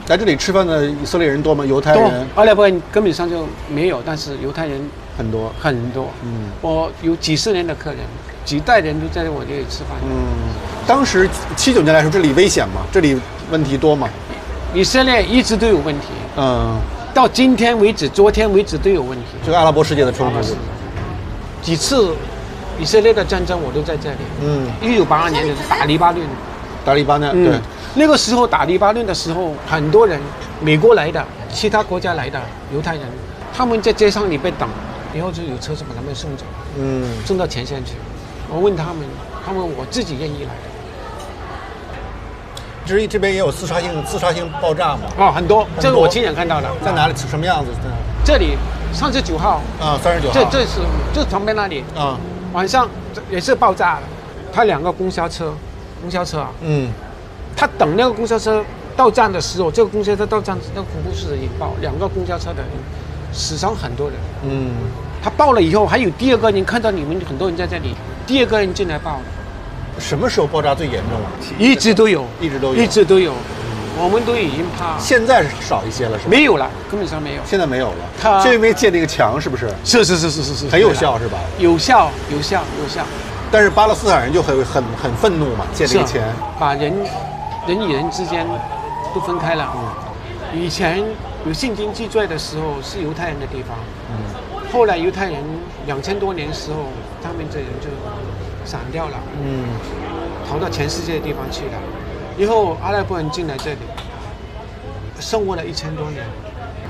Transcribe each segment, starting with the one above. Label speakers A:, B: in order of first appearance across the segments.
A: 来这里吃饭的以色列人多吗？犹太人？
B: 阿拉伯人根本上就没有，但是犹太人
A: 很多
B: 很多。我有几十年的客人，几代人都在我这里吃饭。
A: 当时79年来说，这里危险吗？这里问题多吗？
B: 以色列一直都有问题。到今天为止，昨天为止都有问题。
A: 这个阿拉伯世界的冲突，
B: 几次以色列的战争我都在这里。1982年的打黎巴嫩。
A: 打黎巴嫩，对。
B: 那个时候打黎巴嫩的时候，很多人，美国来的、其他国家来的犹太人，他们在街上里被等，然后就有车子把他们送走，送到前线去。我问他们我自己愿意来的。
A: 这边也有自杀性爆炸吗？
B: 很多，这个我亲眼看到的。
A: 在哪里？什么样子？
B: 这里39号。
A: 39号。
B: 这旁边那里。晚上也是爆炸了，他2个公交车啊。他等那个公交车到站的时候，这个公交车到站，那个恐怖式的引爆，2个公交车的人死伤很多人。他爆了以后，还有第2个人看到你们很多人在这里，第2个人进来爆了。
A: 什么时候爆炸最严重啊？
B: 一直都有。我们都已经怕。
A: 现在少一些了，是吧？
B: 没有了，根本上没有。
A: 现在没有了。就因为建那个墙，是不是？
B: 是，
A: 很有效，是吧？
B: 有效。
A: 但是巴勒斯坦人就很愤怒嘛，建这个墙，
B: 把人与人之间都分开了。以前有圣经记载的时候是犹太人的地方，后来犹太人2000多年的时候，他们这人就散掉了，逃到全世界的地方去了。以后阿拉伯人进来这里，生活了1000多年，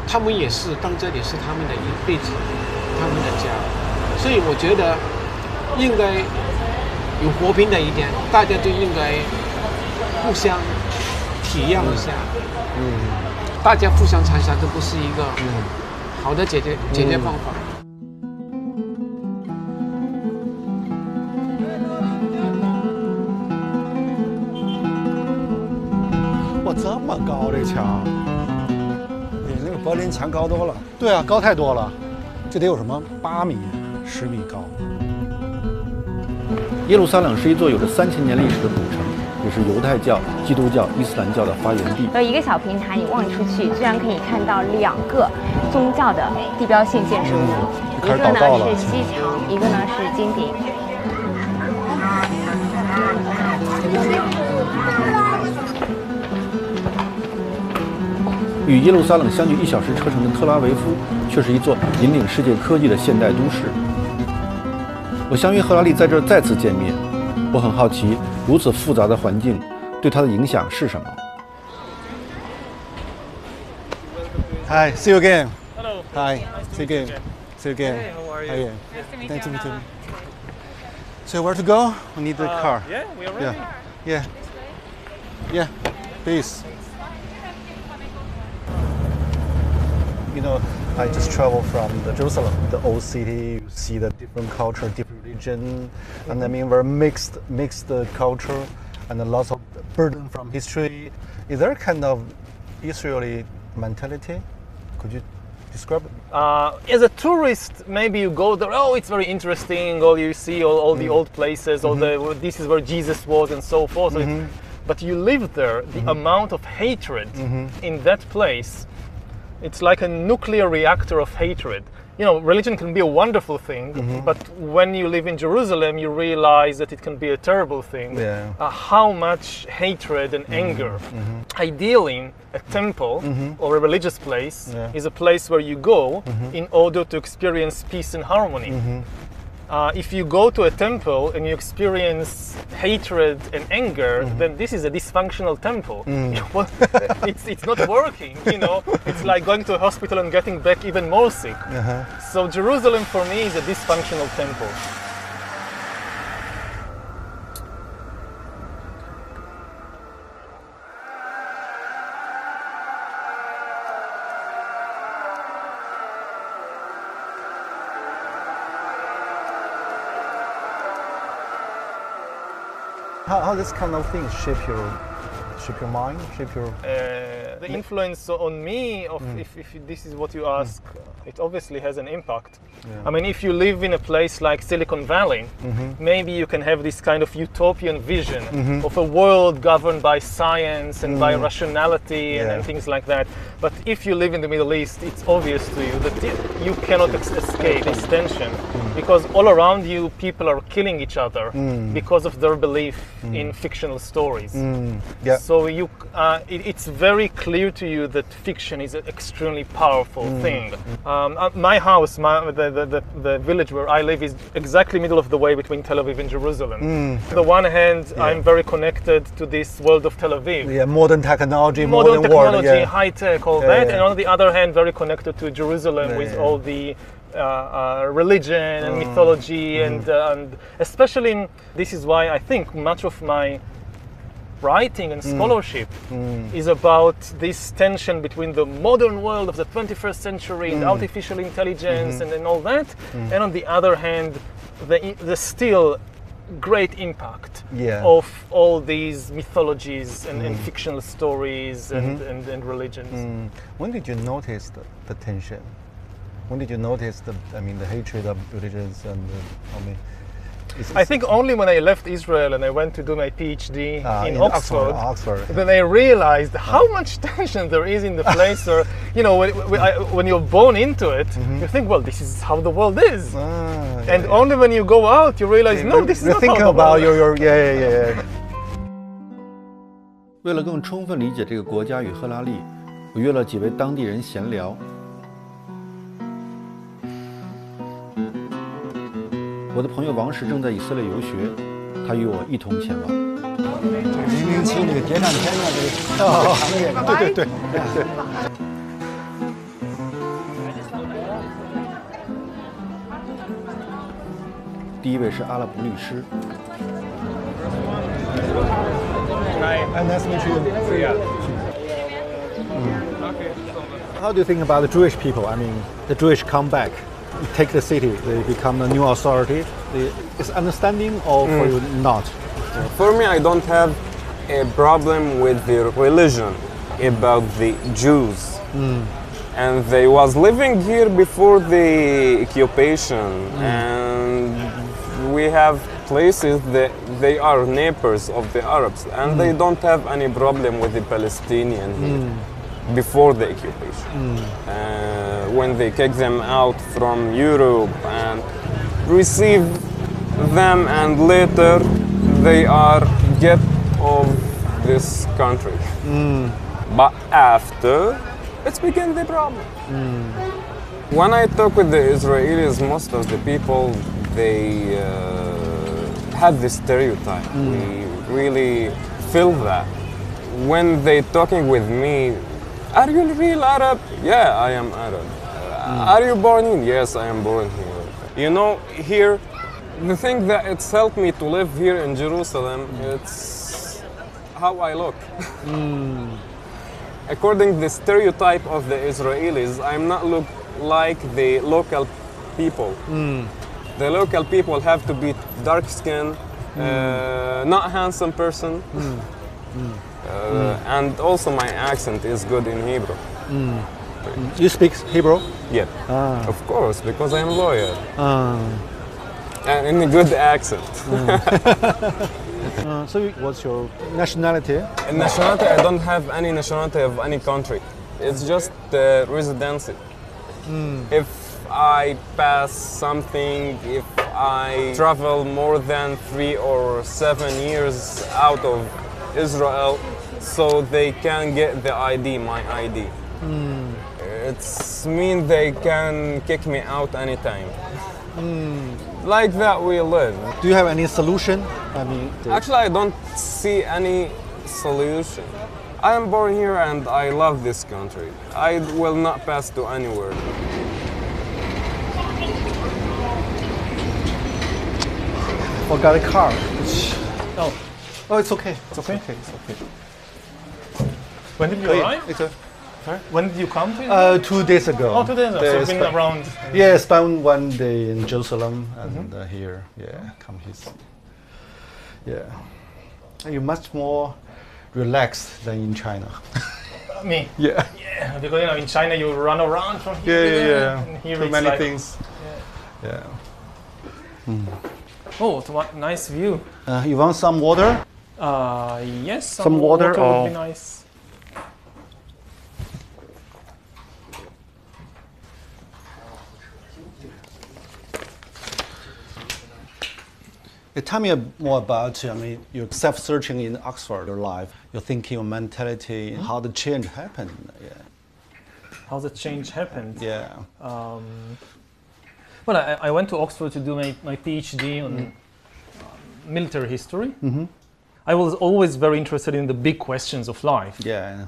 B: 他们也是当这里是他们的一辈子，他们的家，所以我觉得应该有和平的一点，大家就应该互相体谅一下，大家互相残杀，这不是一个好的解决方法。
A: 哇，这么高这墙，
C: 比那个柏林墙高多了。
A: 对啊，高太多了，这得有什么8米、10米高。耶路撒冷是一座有着3000年历史的古城，也是犹太教、基督教、伊斯兰教的发源地。
D: 有一个小平台，你望出去，居然可以看到2个宗教的地标性建筑物，一个呢是西墙，一个呢是金顶。
A: 与耶路撒冷相距1小时车程的特拉维夫，却是一座引领世界科技的现代都市。我相约赫拉利在这儿再次见面，我很好奇，如此复杂的环境对他的影响是什么。Hi, see you again.
E: Hello.
A: Hi, see you again. See you again.
E: Hey, how are you?
A: Hi again.
E: Nice to meet
A: Nice to
E: you.
A: meet you. So where to go? We need the car.
E: Yeah, we are ready.
A: Yeah, please. You know, I just traveled from Jerusalem, the old city. You see the different culture, different religion, and I mean very mixed culture, and lots of burden from history. Is there a kind of Israeli mentality? Could you describe it?
E: As a tourist, maybe you go there. Oh, it's very interesting. Or you see all the old places. All this is where Jesus was, and so forth. But you live there. The amount of hatred in that place. It's like a nuclear reactor of hatred. You know, religion can be a wonderful thing, but when you live in Jerusalem, you realize that it can be a terrible thing.
A: Yeah.
E: How much hatred and anger. Ideally, a temple or a religious place is a place where you go in order to experience peace and harmony. If you go to a temple and you experience hatred and anger, then this is a dysfunctional temple. It's not working, you know. It's like going to a hospital and getting back even more sick. So Jerusalem for me is a dysfunctional temple.
A: How this kind of things shape your mind, shape your...
E: The influence on me of if this is what you ask, it obviously has an impact. I mean, if you live in a place like Silicon Valley, maybe you can have this kind of utopian vision of a world governed by science and by rationality and things like that. But if you live in the Middle East, it's obvious to you that you cannot escape this tension, because all around you people are killing each other because of their belief in fictional stories. So it's very clear to you that fiction is an extremely powerful thing. My house, the village where I live, is exactly middle of the way between Tel Aviv and Jerusalem. On the one hand, I'm very connected to this world of Tel Aviv.
A: Yeah, modern technology,
E: modern technology,
A: world,
E: high tech, all that. And on the other hand, very connected to Jerusalem with all the religion and mythology, and especially this is why I think much of my writing and scholarship is about this tension between the modern world of the 21st century and artificial intelligence and all that, and on the other hand, the still great impact of all these mythologies and fictional stories and religions.
A: When did you notice the tension? When did you notice the hatred of religions and
E: I think only when I left Israel and I went to do my PhD in Oxford, then I realized how much tension there is in the place where, when you're born into it, you think, well, this is how the world is. And only when you go out, you realize, no, this is not how the world is.
F: 为了更充分理解这个国家与赫拉利，我约了几位当地人闲聊。我的朋友王石正在以色列游学，他与我一同前往。
C: 007那个谍战片的这个行业，对。
F: 第一位是阿拉伯律师。
A: Nice to meet you.
C: How do you think about the Jewish people? I mean, the Jewish come back, take the city, they become the new authority. Is understanding or for you not?
G: For me, I don't have a problem with the religion about the Jews. And they was living here before the occupation, and we have places that they are neighbors of the Arabs, and they don't have any problem with the Palestinian here before the occupation. When they kick them out from Europe and receive them, and later they are get of this country. But after, it's begin the problem. When I talk with the Israelis, most of the people, they have this stereotype. We really feel that. When they talking with me, are you real Arab? Yeah, I am Arab. Are you born here? Yes, I am born here. You know, here, the thing that it's helped me to live here in Jerusalem, it's how I look. According to the stereotype of the Israelis, I'm not look like the local people. The local people have to be dark skinned, not handsome person, and also my accent is good in Hebrew.
C: You speak Hebrew?
G: Yeah, of course, because I'm a lawyer. And in a good accent.
C: So what's your nationality?
G: Nationality, I don't have any nationality of any country. It's just residency. If I pass something, if I travel more than 3 or 7 years out of Israel, so they can get the ID, my ID. It's mean they can kick me out anytime. Like that we live.
C: Do you have any solution? I mean,
G: actually, I don't see any solution. I am born here and I love this country. I will not pass to anywhere.
C: Forgot a car. Oh, it's okay. It's okay. It's okay.
E: When did you arrive?
C: Sorry?
E: When did you come to
C: 2 days ago.
E: Oh, 2 days ago. So you've been around.
C: Yeah, spent 1 day in Jerusalem and here. Yeah, come here. Yeah. You're much more relaxed than in China.
E: me.
C: Yeah.
E: Yeah, because in China you run around from
C: Yeah,
E: here
C: yeah, yeah.
E: and here
C: Too
E: it's
C: many
E: like,
C: things. Yeah.
E: Oh, what nice view.
C: You want some water?
E: Yes,
C: Some water
E: would
C: or-
E: be nice.
C: Tell me more about, your self-searching in Oxford, your life, your thinking, your mentality, how the change happened. Yeah.
E: How the change happened.
C: Yeah.
E: Well, I went to Oxford to do my PhD on military history. I was always very interested in the big questions of life.
C: Yeah.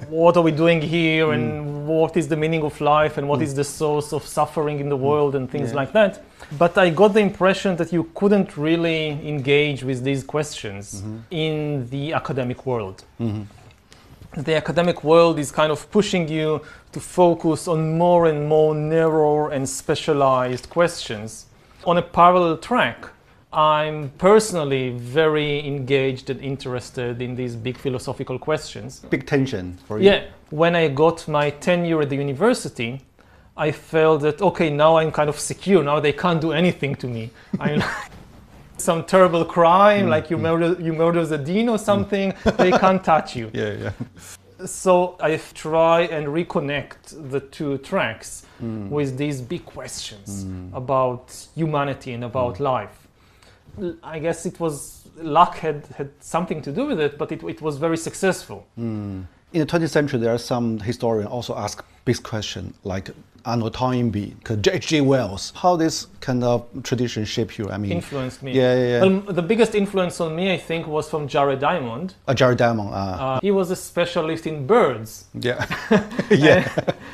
E: What are we doing here, and what is the meaning of life, and what is the source of suffering in the world, and things like that. But I got the impression that you couldn't really engage with these questions in the academic world. The academic world is kind of pushing you to focus on more and more narrow and specialized questions. On a parallel track, I'm personally very engaged and interested in these big philosophical questions.
C: Big tension for you.
E: Yeah, when I got my tenure at the university, I felt that, okay, now I'm kind of secure. Now they can't do anything to me. I'm some terrible crime, like you murder the dean or something, they can't touch you.
C: Yeah, yeah.
E: So I try and reconnect the two tracks with these big questions about humanity and about life. I guess it was luck had something to do with it, but it was very successful.
C: In the 20th century, there are some historians also ask big questions like Arnold Toynbee, H.G. Wells. How this kind of tradition shaped you?
E: Influenced me.
C: Yeah.
E: The biggest influence on me, I think, was from Jared Diamond.
C: Jared Diamond.
E: He was a specialist in birds.
C: Yeah. Yeah.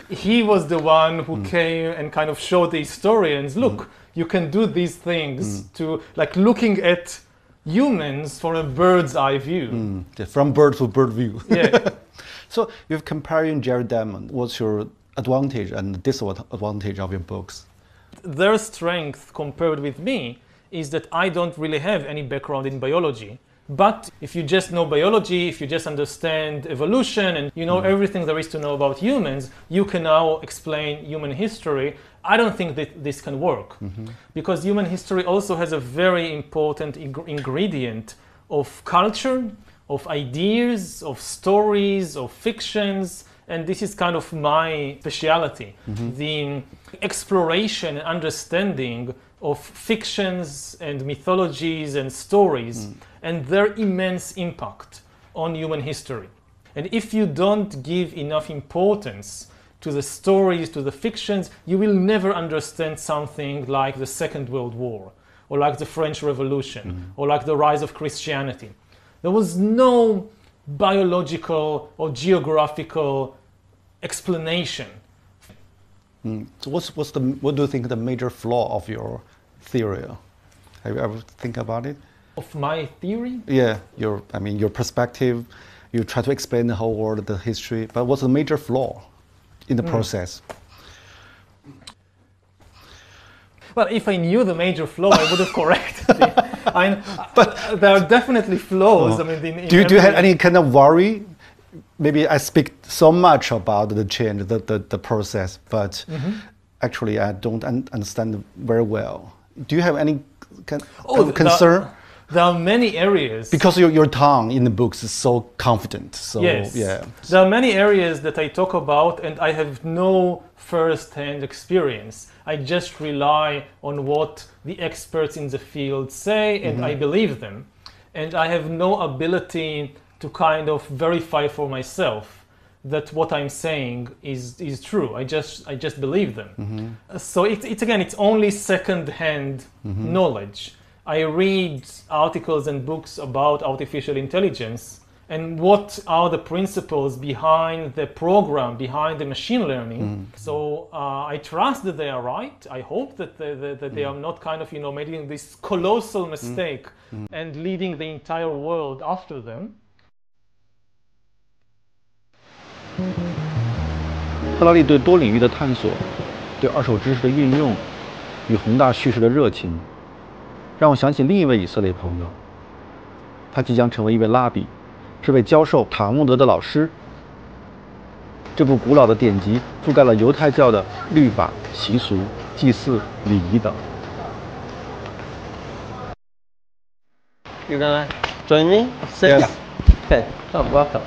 E: He was the one who came and kind of showed the historians, look, you can do these things to, like, looking at humans from a bird's eye view.
C: From bird to bird view.
E: Yeah.
C: So you're comparing Jared Diamond. What's your advantage and disadvantage of your books?
E: Their strength compared with me is that I don't really have any background in biology. But if you just know biology, if you just understand evolution and you know everything there is to know about humans, you can now explain human history. I don't think that this can work because human history also has a very important ingredient of culture, of ideas, of stories, of fictions, and this is kind of my specialty, the exploration and understanding of fictions and mythologies and stories and their immense impact on human history. And if you don't give enough importance to the stories, to the fictions, you will never understand something like the Second World War, or like the French Revolution, or like the rise of Christianity. There was no biological or geographical explanation.
C: So what do you think the major flaw of your theory? Have you ever think about it?
E: Of my theory?
C: Yeah, your perspective. You try to explain the whole world, the history, but what's the major flaw in the process?
E: Well, if I knew the major flaw, I would have corrected it. But there are definitely flaws.
C: Do you have any kind of worry? Maybe I speak so much about the change, the process, but actually I don't understand very well. Do you have any kind of concern?
E: There are many areas.
C: Because your tongue in the books is so confident. So,
E: yes.
C: Yeah.
E: There are many areas that I talk about and I have no first-hand experience. I just rely on what the experts in the field say and I believe them. And I have no ability to kind of verify for myself that what I'm saying is true. I just believe them. So it's only second-hand knowledge. I read articles and books about artificial intelligence and what are the principles behind the program, behind the machine learning. So I trust that they are right. I hope that they are not kind of, making this colossal mistake and leading the entire world after them.
F: 赫拉利对多领域的探索，对二手知识的运用与宏大叙事的热情，让我想起另一位以色列朋友，他即将成为一位拉比，是位教授塔木德的老师。这部古老的典籍覆盖了犹太教的律法、习俗、祭祀、礼仪等。
H: You gonna join me? Sit.
C: Yes.
H: Okay. Come, welcome.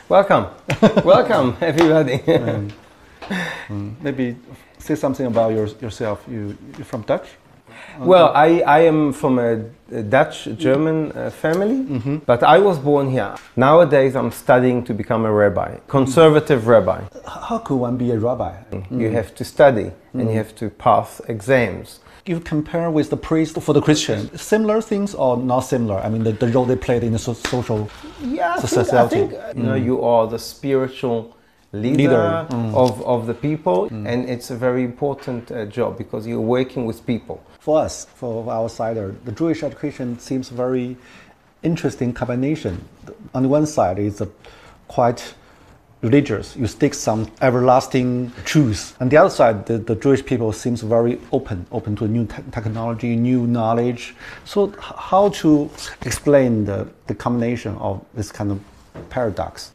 C: Welcome.
H: Welcome, everybody.
C: Maybe say something about yourself. You're from Dutch?
H: Well, I am from a Dutch-German family, but I was born here. Nowadays, I'm studying to become a rabbi, conservative rabbi.
C: How could one be a rabbi?
H: You have to study and you have to pass exams.
C: You compare with the priest for the Christian, similar things or not similar? I mean, the role they played in the social society.
H: I think you know, you are the spiritual leader of the people, and it's a very important job because you're working with people.
C: For us, for outsider, the Jewish education seems very interesting combination. On the one side, it's a quite religious. You stick some everlasting truth. On the other side, the Jewish people seems very open to new technology, new knowledge. So how to explain the combination of this kind of paradox?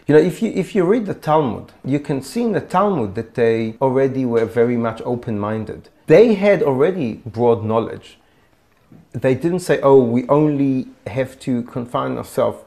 H: You know, if you read the Talmud, you can see in the Talmud that they already were very much open-minded. They had already broad knowledge. They didn't say, oh, we only have to confine ourselves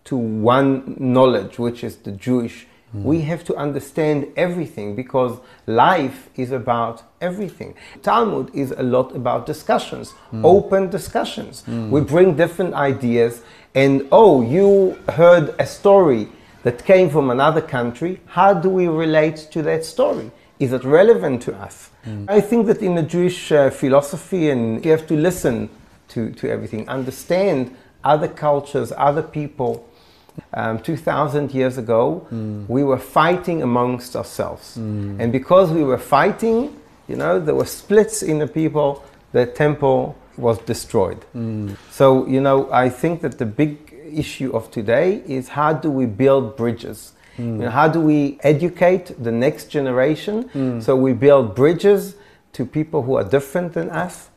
H: to one knowledge, which is the Jewish. We have to understand everything because life is about everything. Talmud is a lot about discussions, open discussions. We bring different ideas and, oh, you heard a story that came from another country. How do we relate to that story? Is it relevant to us? I think that in the Jewish philosophy, and you have to listen to everything, understand other cultures, other people. 2,000 years ago, we were fighting amongst ourselves. And because we were fighting, you know, there were splits in the people, the temple was destroyed. So, you know, I think that the big issue of today is how do we build bridges? You know, how do we educate the next generation so we build bridges to people who are different than us?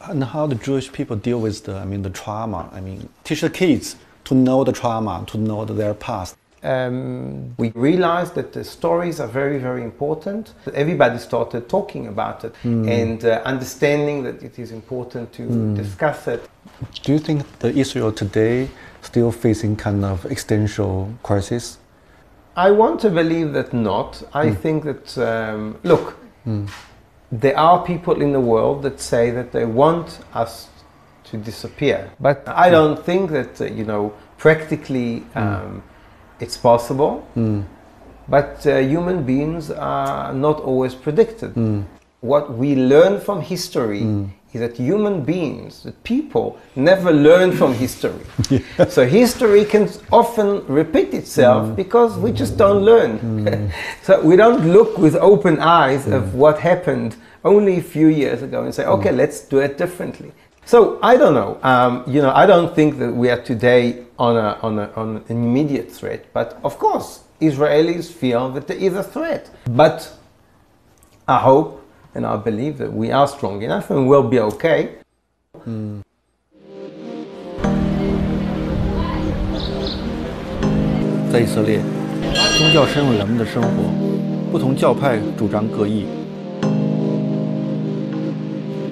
C: And how the Jewish people deal with the trauma? I mean, teach the kids to know the trauma, to know their past.
H: We realized that the stories are very, very important. Everybody started talking about it and understanding that it is important to discuss it.
C: Do you think that Israel today still facing kind of existential crisis?
H: I want to believe that not. I think that, look, there are people in the world that say that they want us to disappear. But I don't think that, you know, practically it's possible. But human beings are not always predicted. What we learn from history is that human beings, that people, never learn from history. So history can often repeat itself because we just don't learn. So we don't look with open eyes of what happened only a few years ago and say, okay, let's do it differently. So I don't know. You know, I don't think that we are today on an immediate threat. But of course, Israelis feel that there is a threat. But I hope and I believe that we are strong enough and we'll be okay.
F: 在以色列，宗教深入人们的生活，不同教派主张各异。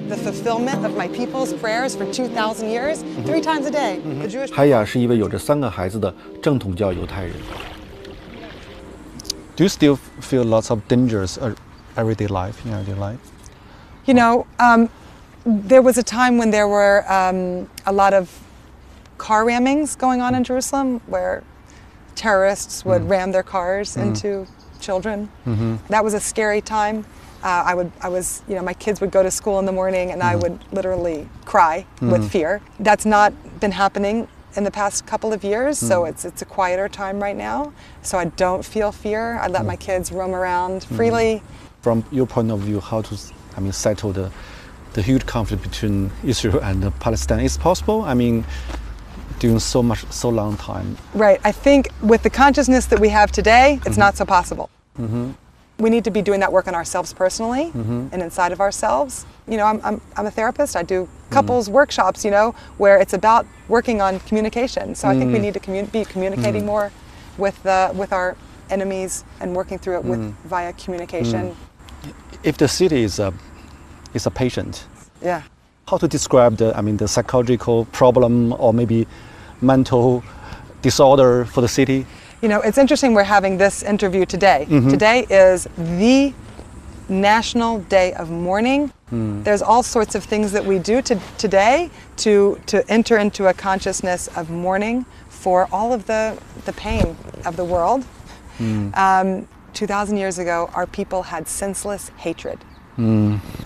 I: The fulfillment of my people's prayers for 2,000 years, 3 times a day. The Jewish
F: 海雅是一位有着3个孩子的正统教犹太人。
C: Do you still feel lots of dangers everyday life, in everyday life?
I: You know, there was a time when there were a lot of car rammings going on in Jerusalem where terrorists would ram their cars into children. That was a scary time. You know, my kids would go to school in the morning and I would literally cry with fear. That's not been happening in the past couple of years, so it's a quieter time right now. So I don't feel fear. I let my kids roam around freely.
C: From your point of view, how to, settle the huge conflict between Israel and Palestine is possible? I mean, during so long time.
I: Right. I think with the consciousness that we have today, it's not so possible. we need to be doing that work on ourselves personally and inside of ourselves. You know, I'm a therapist. I do couples workshops, you know, where it's about working on communication. So I think we need to be communicating more with our enemies and working through it via communication.
C: If the city is a patient,
I: Yeah.
C: how to describe the psychological problem or maybe mental disorder for the city?
I: You know, it's interesting we're having this interview today. Today is the National Day of Mourning. There's all sorts of things that we do today to enter into a consciousness of mourning for all of the pain of the world. 2,000 years ago, our people had senseless hatred.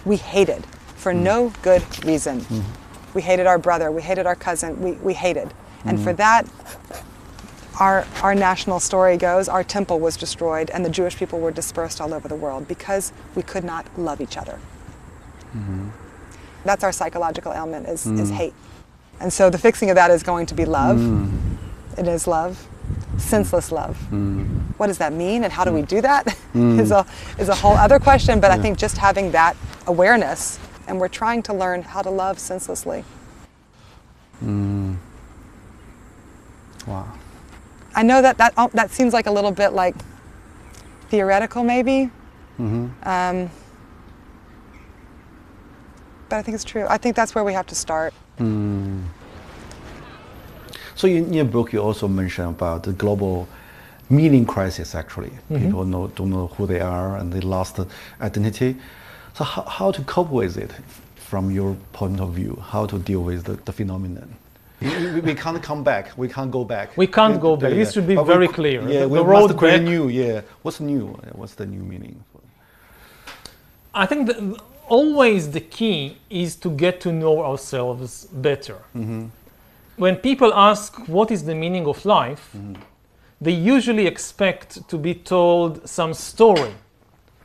I: We hated for no good reason. We hated our brother, we hated our cousin, we hated. And for that, our national story goes, our temple was destroyed and the Jewish people were dispersed all over the world because we could not love each other. That's our psychological ailment is hate. And so the fixing of that is going to be love. It is love, senseless love. What does that mean and how do we do that is a whole other question, but I think just having that awareness, and we're trying to learn how to love senselessly.
C: Wow.
I: I know that seems like a little bit like theoretical maybe, but I think it's true. I think that's where we have to start.
C: So in your book, you also mention about the global meaning crisis. Actually, people don't know who they are and they lost identity. So how to cope with it, from your point of view? How to deal with the phenomenon? We can't come back. We can't go back.
E: We can't go back. This should be
C: But
E: very clear.
C: Yeah, we
E: the road
C: must create
E: back.
C: new. Yeah, what's new? What's the new meaning?
E: I think that always the key is to get to know ourselves better. When people ask what is the meaning of life, they usually expect to be told some story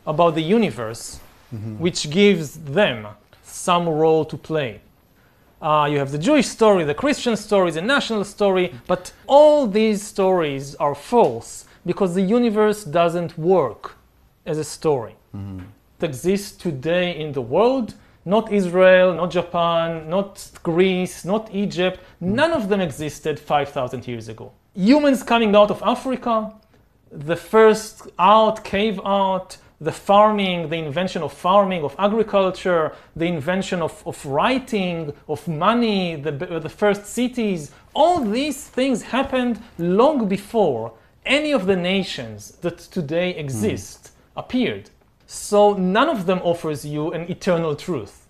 E: about the universe, which gives them some role to play. You have the Jewish story, the Christian story, the national story, but all these stories are false because the universe doesn't work as a story. It exists today in the world, not Israel, not Japan, not Greece, not Egypt. None of them existed 5,000 years ago. Humans coming out of Africa, the first cave art, the farming, the invention of farming, of agriculture, the invention of writing, of money, the first cities, all these things happened long before any of the nations that today exist appeared. So none of them offers you an eternal truth.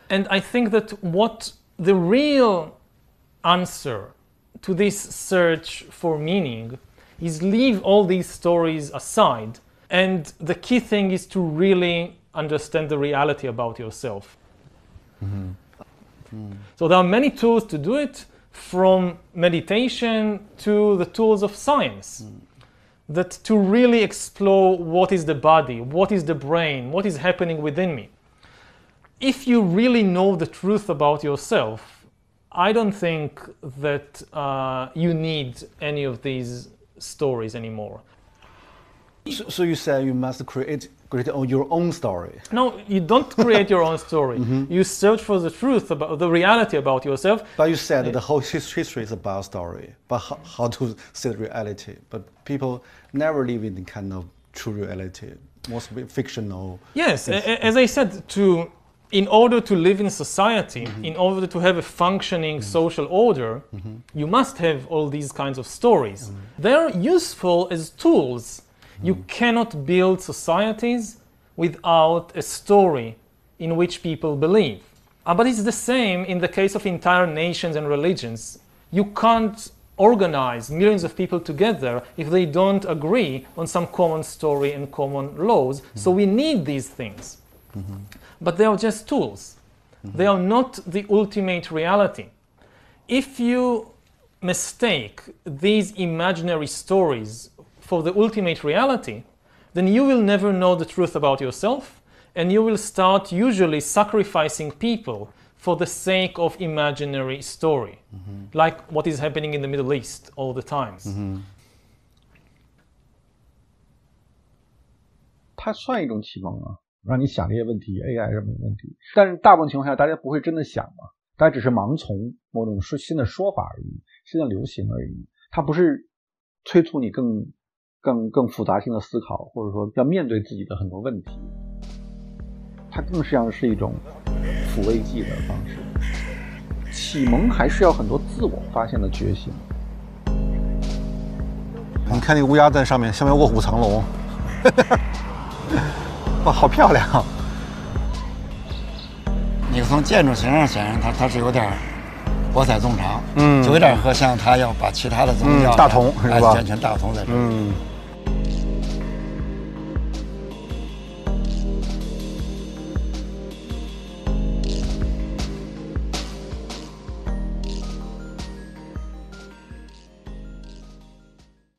E: And I think that what the real answer to this search for meaning is leave all these stories aside. And the key thing is to really understand the reality about yourself. So there are many tools to do it, from meditation to the tools of science, that to really explore what is the body, what is the brain, what is happening within me. If you really know the truth about yourself, I don't think that you need any of these stories anymore.
C: So you say you must create your own story.
E: No, you don't create your own story. You search for the truth, about the reality about yourself.
C: But you said the whole history is about story, but how to see the reality. But people never live in the kind of true reality, mostly fictional.
E: Yes, as I said, in order to live in society, in order to have a functioning social order, you must have all these kinds of stories. They're useful as tools. You cannot build societies without a story in which people believe. But it's the same in the case of entire nations and religions. You can't organize millions of people together if they don't agree on some common story and common laws. So we need these things. But they are just tools. They are not the ultimate reality. If you mistake these imaginary stories for the ultimate reality, then you will never know the truth about yourself, and you will start usually sacrificing people for the sake of imaginary story, like what is happening in the Middle East all the time.
F: 它算一种启蒙啊，让你想这些问题 ，AI 什么问题。但是大部分情况下，大家不会真的想嘛，大家只是盲从某种新的说法而已，新的流行而已。它不是催促你更复杂性的思考，或者说要面对自己的很多问题。它更像是一种抚慰剂的方式。启蒙还是要很多自我发现的觉醒。
C: 你看那个乌鸦在上面，下面卧虎藏龙，哇，好漂亮！
J: 你从建筑形上显然它是有点博采众长，就有点和像他要把其他的宗教
C: 大同是吧？
J: 完全大同在这儿。